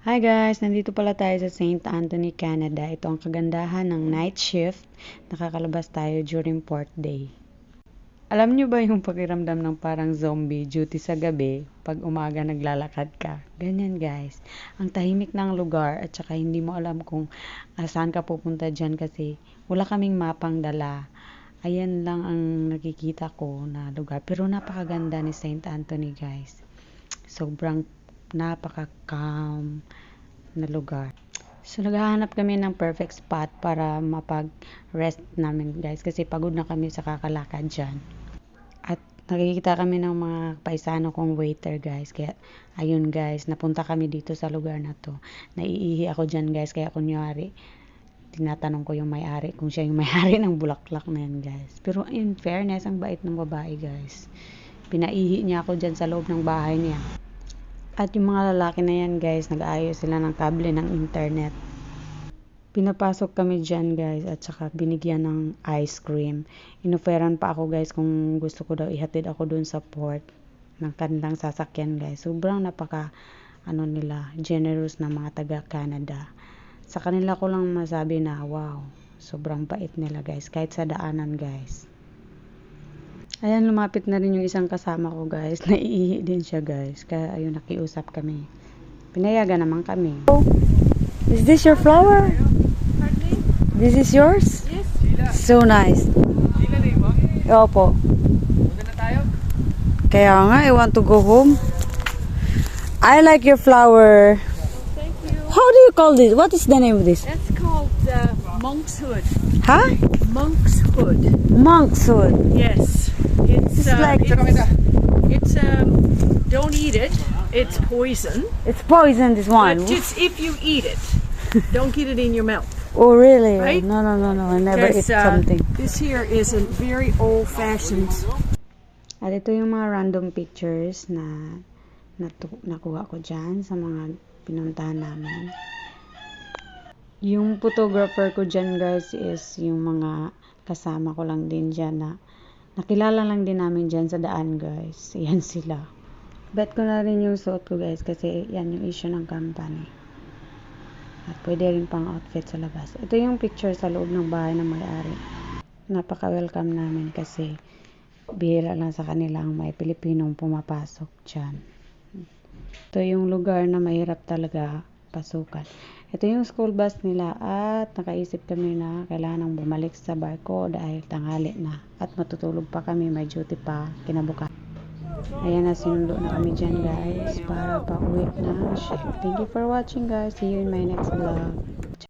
Hi guys! Nandito pala tayo sa St. Anthony, Canada. Ito ang kagandahan ng night shift. Nakakalabas tayo during port day. Alam nyo ba yung pakiramdam ng parang zombie duty sa gabi pag umaga naglalakad ka? Ganyan guys. Ang tahimik ng lugar at saka hindi mo alam kung saan ka pupunta dyan kasi wala kaming mapang dala. Ayan lang ang nakikita ko na lugar. Pero napakaganda ni St. Anthony guys. Sobrang napaka-calm na lugar. So, naghahanap kami ng perfect spot para mapag-rest namin guys kasi pagod na kami sa kakalakad dyan. At nakikita kami ng mga paisano kong waiter guys. Kaya ayun guys, napunta kami dito sa lugar na to. Naiihi ako dyan guys kaya kunyari tinatanong ko yung may-ari kung siya yung may-ari ng bulaklak na yan guys. Pero in fairness, ang bait ng babae guys. Pinaihi niya ako dyan sa loob ng bahay niya. At yung mga lalaki na yan guys, nag-aayos sila ng kable ng internet. Pinapasok kami dyan guys at saka binigyan ng ice cream. Inoferan pa ako guys kung gusto ko daw ihatid ako dun sa port ng kanilang sasakyan guys. Sobrang nila, generous na mga taga Canada. Sa kanila ko lang masabi na wow, sobrang bait nila guys kahit sa daanan guys. Ayan, lumapit na rin yung isang kasama ko guys. Naiihi din siya guys. Kaya ayun, nakiusap kami. Pinayagan naman kami. Is this your flower? This is yours? Yes. So nice. Opo. Kaya nga, I want to go home. I like your flower. Thank you. How do you call this? What is the name of this? That's called monkshood. Huh? Monkshood. Monkshood. Yes. It's like- it's don't eat it. It's poison. It's poison, this one. But just if you eat it, don't get it in your mouth. Oh, really? Right? No. I never eat Because, something. This here is a very old-fashioned. At ito yung mga random pictures na nakuha ko dyan sa mga pinuntahan namin. Yung photographer ko dyan guys is yung mga kasama ko lang din dyan na nakilala lang din namin dyan sa daan guys. Yan sila. Bet ko na rin yung suot ko guys kasi yan yung issue ng company. At pwede rin pang outfit sa labas. Ito yung picture sa loob ng bahay ng may-ari. Napaka-welcome namin kasi bihira lang sa kanilang may Pilipinong pumapasok dyan. Ito yung lugar na mahirap talaga pasukan. Ito yung school bus nila at nakaisip kami na kailangan bumalik sa barko dahil tanghali na at matutulog pa kami, may duty pa kinabukasan. Ayan na, sinundo na kami dyan guys para pa uwi na shift. Thank you for watching guys. See you in my next vlog.